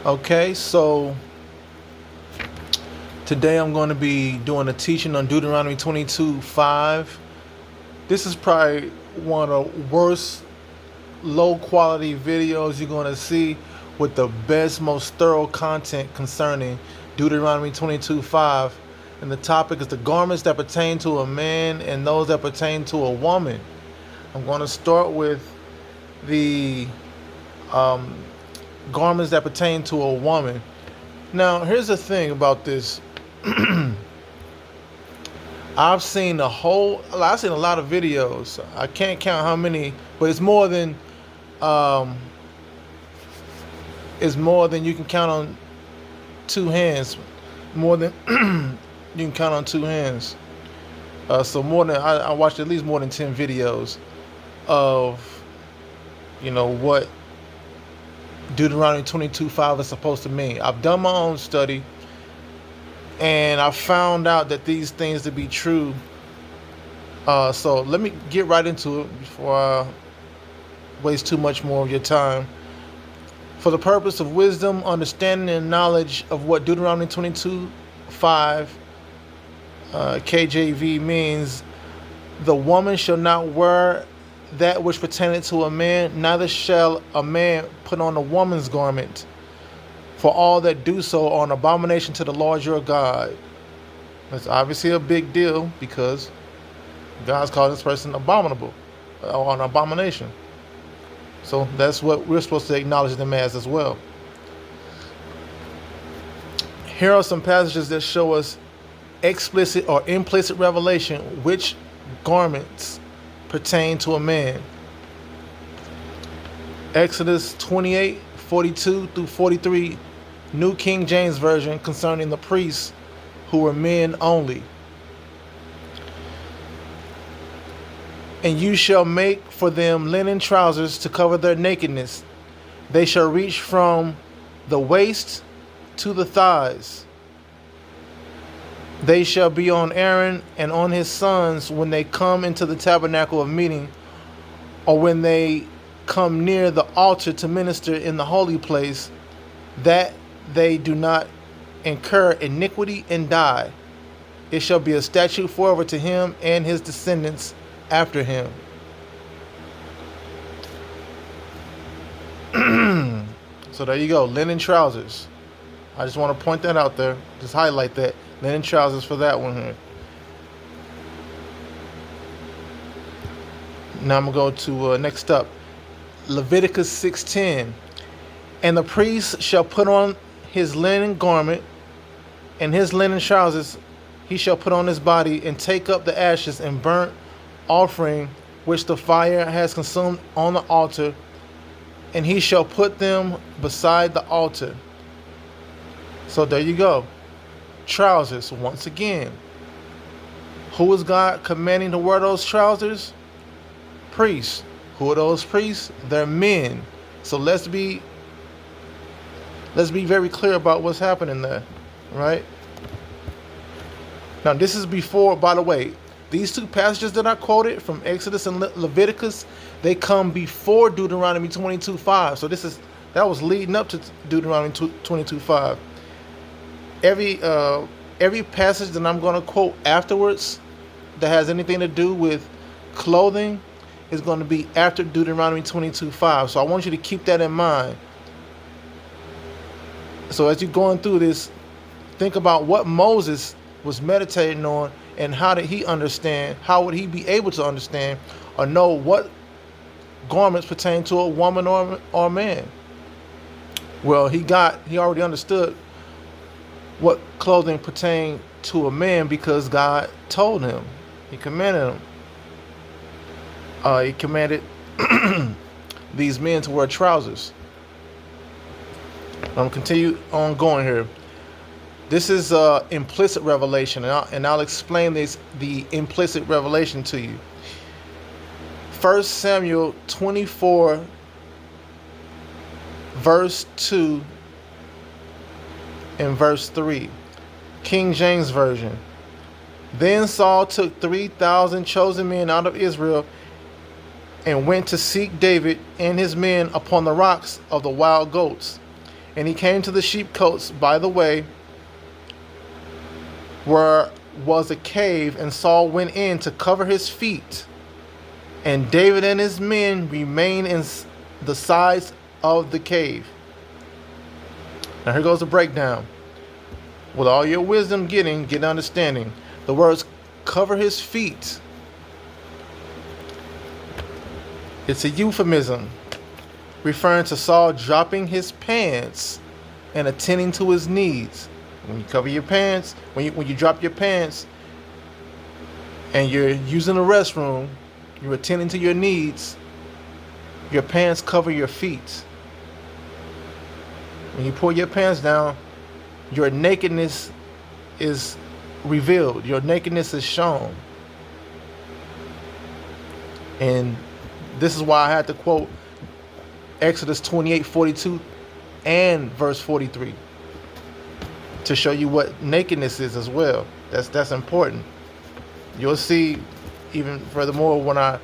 Okay, so today I'm going to be doing a teaching on Deuteronomy 22:5. This is probably one of the worst low quality videos you're going to see, with the best, most thorough content concerning Deuteronomy 22:5. And the topic is the garments that pertain to a man and those that pertain to a woman. I'm going to start with the garments that pertain to a woman. Now, here's the thing about this. I've seen a lot of videos. I can't count how many, but it's more than you can count on two hands. More than you can count on two hands. So I watched at least more than 10 videos of what Deuteronomy 22:5 is supposed to mean. I've done my own study, and I found out that these things to be true. So let me get right into it before I waste too much more of your time. For the purpose of wisdom, understanding, and knowledge of what Deuteronomy 22:5 KJV means, the woman shall not wear that which pertaineth to a man, neither shall a man put on a woman's garment. For all that do so are an abomination to the Lord your God. That's obviously a big deal, because God's calling this person abominable, or an abomination. So that's what we're supposed to acknowledge them as well. Here are some passages that show us explicit or implicit revelation which garments pertain to a man. Exodus 28:42 through 43, New King James Version, concerning the priests who were men only. And you shall make for them linen trousers to cover their nakedness. They shall reach from the waist to the thighs. They shall be on Aaron and on his sons when they come into the tabernacle of meeting, or when they come near the altar to minister in the holy place, that they do not incur iniquity and die. It shall be a statute forever to him and his descendants after him. So there you go, linen trousers. I just want to point that out there. Just highlight that. Linen trousers for that one here. Now I'm going to go to next up. Leviticus 6:10. And the priest shall put on his linen garment, and his linen trousers he shall put on his body, and take up the ashes and burnt offering which the fire has consumed on the altar, and he shall put them beside the altar. So there you go. Trousers, once again. Who is God commanding to wear those trousers? Priests. Who are those priests? They're men. So let's be very clear about what's happening there, right? Now, this is before, by the way, these two passages that I quoted from Exodus and Leviticus, they come before Deuteronomy 22:5. So that was leading up to Deuteronomy 22:5. Every passage that I'm going to quote afterwards that has anything to do with clothing is going to be after Deuteronomy 22:5. So I want you to keep that in mind. So as you're going through this, think about what Moses was meditating on, and how did he understand, how would he be able to understand or know what garments pertain to a woman or a man. Well, he already understood what clothing pertained to a man, because God told him. He commanded him. He commanded these men to wear trousers. I'm continue on going here. This is implicit revelation, and I'll explain the implicit revelation to you. 1 Samuel 24, verse 2 and verse 3, King James Version. Then Saul took 3,000 chosen men out of Israel and went to seek David and his men upon the rocks of the wild goats, And he came to the sheepcotes by the way, where was a cave, and Saul went in to cover his feet. And David and his men remained in the sides of the cave. Now here goes the breakdown. With all your wisdom get understanding. The words cover his feet. It's a euphemism referring to Saul dropping his pants and attending to his needs. When you cover your pants, when you drop your pants and you're using the restroom, you're attending to your needs, your pants cover your feet. When you pull your pants down, your nakedness is revealed. Your nakedness is shown. And this is why I had to quote Exodus 28:42 and verse 43 to show you what nakedness is as well. That's important. You'll see even furthermore when I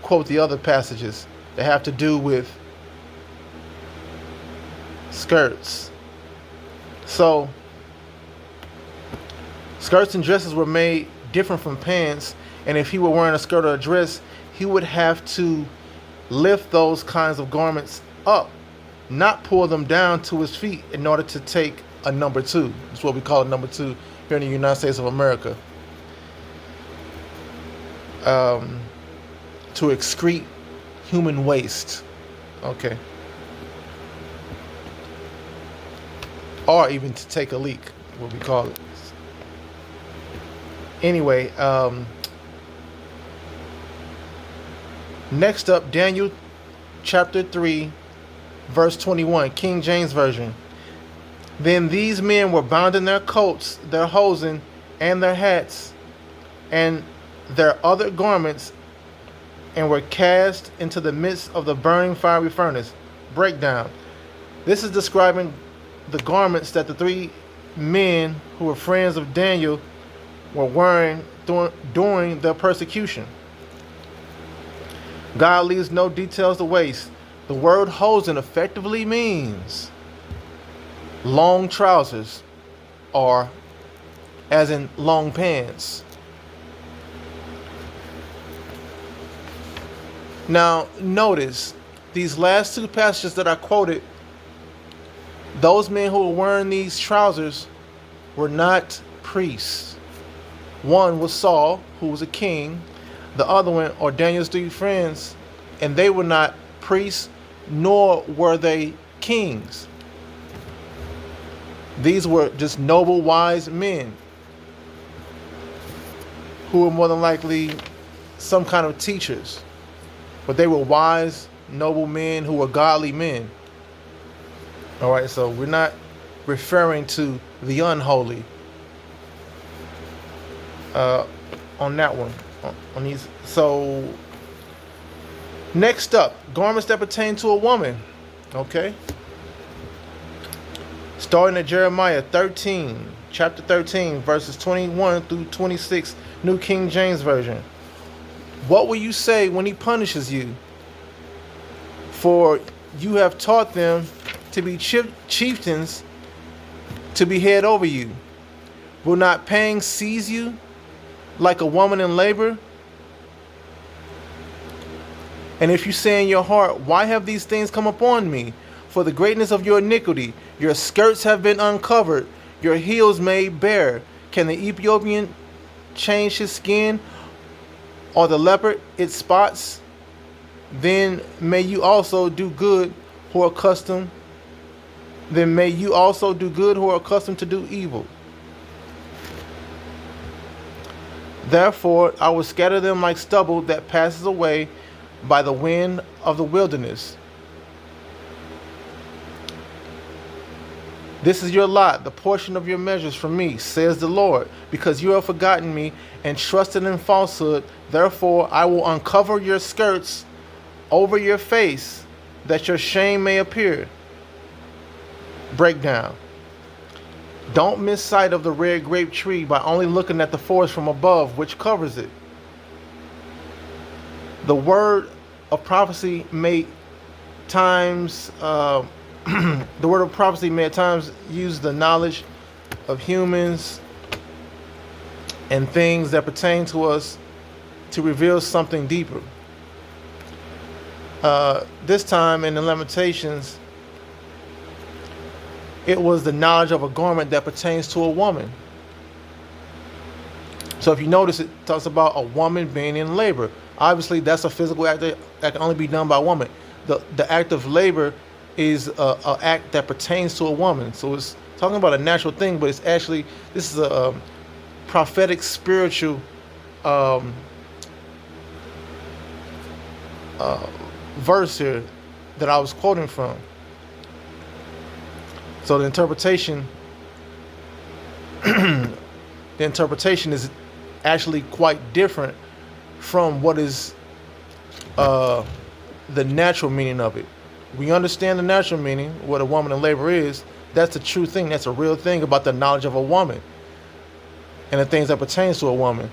quote the other passages that have to do with skirts. So skirts and dresses were made different from pants, and if he were wearing a skirt or a dress, he would have to lift those kinds of garments up, not pull them down to his feet in order to take a number two. That's what we call a number two here in the United States of America. To excrete human waste. Okay. Or even to take a leak, what we call it. Anyway, next up, Daniel chapter 3, verse 21, King James Version. Then these men were bound in their coats, their hosen, and their hats, and their other garments, and were cast into the midst of the burning fiery furnace. Breakdown. This is describing the garments that the three men who were friends of Daniel were wearing during their persecution. God leaves no details to waste. The word hosen effectively means long trousers, or as in long pants. Now notice these last two passages that I quoted, those men who were wearing these trousers were not priests. One was Saul, who was a king. The other one are Daniel's three friends, and they were not priests, nor were they kings. These were just noble, wise men who were more than likely some kind of teachers. But they were wise, noble men who were godly men. All right, so we're not referring to the unholy on that one. On these. So next up, garments that pertain to a woman. Okay. Starting at Jeremiah 13, chapter 13, verses 21 through 26, New King James Version. What will you say when he punishes you? For you have taught them to be chieftains, to be head over you. Will not pangs seize you like a woman in labor? And if you say in your heart, why have these things come upon me? For the greatness of your iniquity, your skirts have been uncovered, your heels made bare. Can the Ethiopian change his skin, or the leopard its spots? Then may you also do good who are accustomed. Then may you also do good who are accustomed to do evil. Therefore I will scatter them like stubble that passes away by the wind of the wilderness. This is your lot, the portion of your measures from me, says the Lord, because you have forgotten me and trusted in falsehood. Therefore I will uncover your skirts over your face, that your shame may appear. Breakdown. Don't miss sight of the red grape tree by only looking at the forest from above, which covers it. The word of prophecy may times the word of prophecy may at times use the knowledge of humans and things that pertain to us to reveal something deeper. This time in the Lamentations, it was the knowledge of a garment that pertains to a woman. So if you notice, it talks about a woman being in labor. Obviously, that's a physical act that can only be done by a woman. The act of labor is an act that pertains to a woman. So it's talking about a natural thing, but it's actually, this is a prophetic, spiritual verse here that I was quoting from. So the interpretation is actually quite different from what is the natural meaning of it. We understand the natural meaning, what a woman in labor is. That's a true thing. That's a real thing about the knowledge of a woman and the things that pertains to a woman.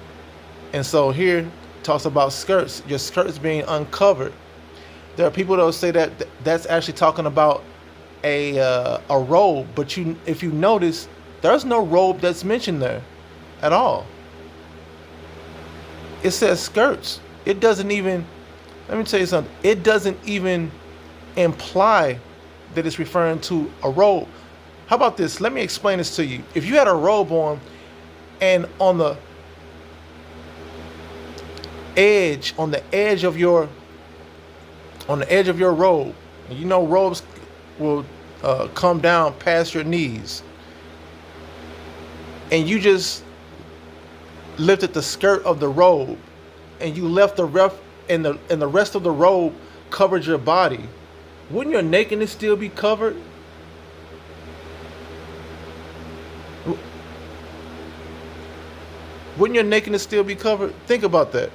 And so here it talks about skirts, your skirts being uncovered. There are people that will say that that's actually talking about a robe, but if you notice, there's no robe that's mentioned there at all. It says skirts. It doesn't even, let me tell you something, it doesn't even imply that it's referring to a robe. How about this? Let me explain this to you. If you had a robe on and on the edge of your robe, and you know robes will come down past your knees, and you just lifted the skirt of the robe and you left the rest of the robe covered your body, wouldn't your nakedness still be covered? Wouldn't your nakedness still be covered? Think about that.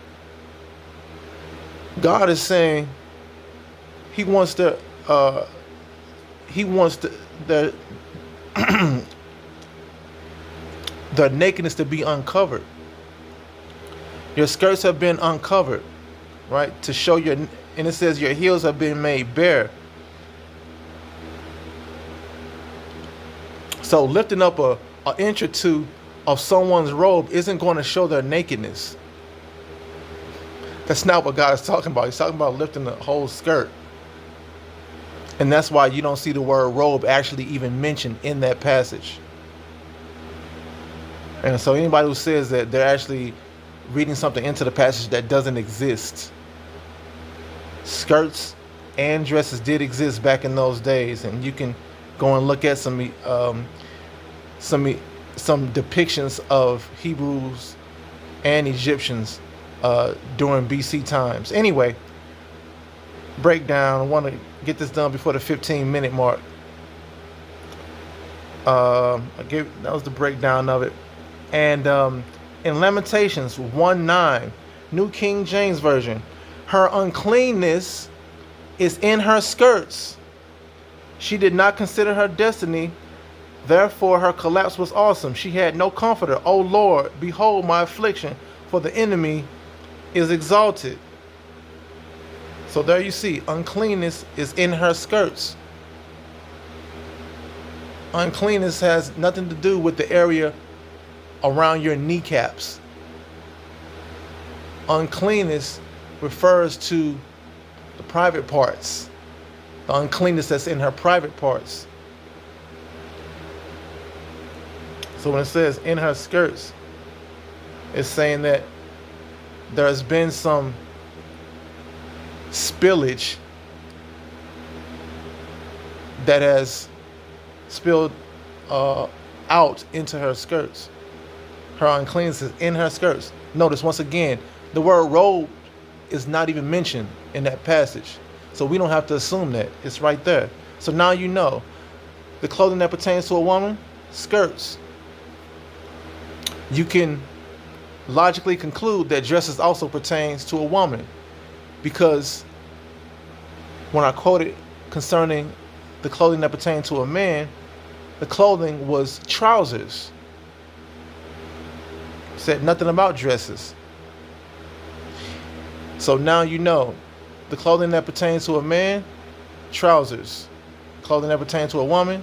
God is saying he wants the the nakedness to be uncovered. Your skirts have been uncovered, right? To show and it says your heels have been made bare. So lifting up an inch or two of someone's robe isn't going to show their nakedness. That's not what God is talking about. He's talking about lifting the whole skirt. And that's why you don't see the word robe actually even mentioned in that passage. And so anybody who says that they're actually reading something into the passage that doesn't exist. Skirts and dresses did exist back in those days, and you can go and look at some depictions of Hebrews and Egyptians during BC times. Anyway, breakdown. I want to get this done before the 15-minute mark. That was the breakdown of it. And in Lamentations 1:9, New King James Version, her uncleanness is in her skirts. She did not consider her destiny. Therefore, her collapse was awesome. She had no comforter. O Lord, behold my affliction, for the enemy is exalted. So there you see, uncleanness is in her skirts. Uncleanness has nothing to do with the area around your kneecaps. Uncleanness refers to the private parts, the uncleanness that's in her private parts. So when it says in her skirts, it's saying that there's been some spillage that has spilled out into her skirts. Her uncleanness is in her skirts. Notice once again, the word robe is not even mentioned in that passage. So we don't have to assume that. It's right there. So now you know. The clothing that pertains to a woman, skirts. You can logically conclude that dresses also pertains to a woman, because when I quoted concerning the clothing that pertained to a man, the clothing was trousers. Said nothing about dresses. So now you know, the clothing that pertains to a man, trousers. clothing that pertains to a woman,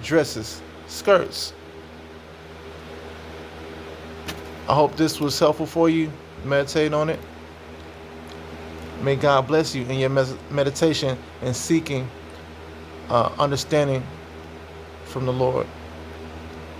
dresses, skirts. I hope this was helpful for you. Meditate on it. May God bless you in your meditation and seeking understanding from the Lord.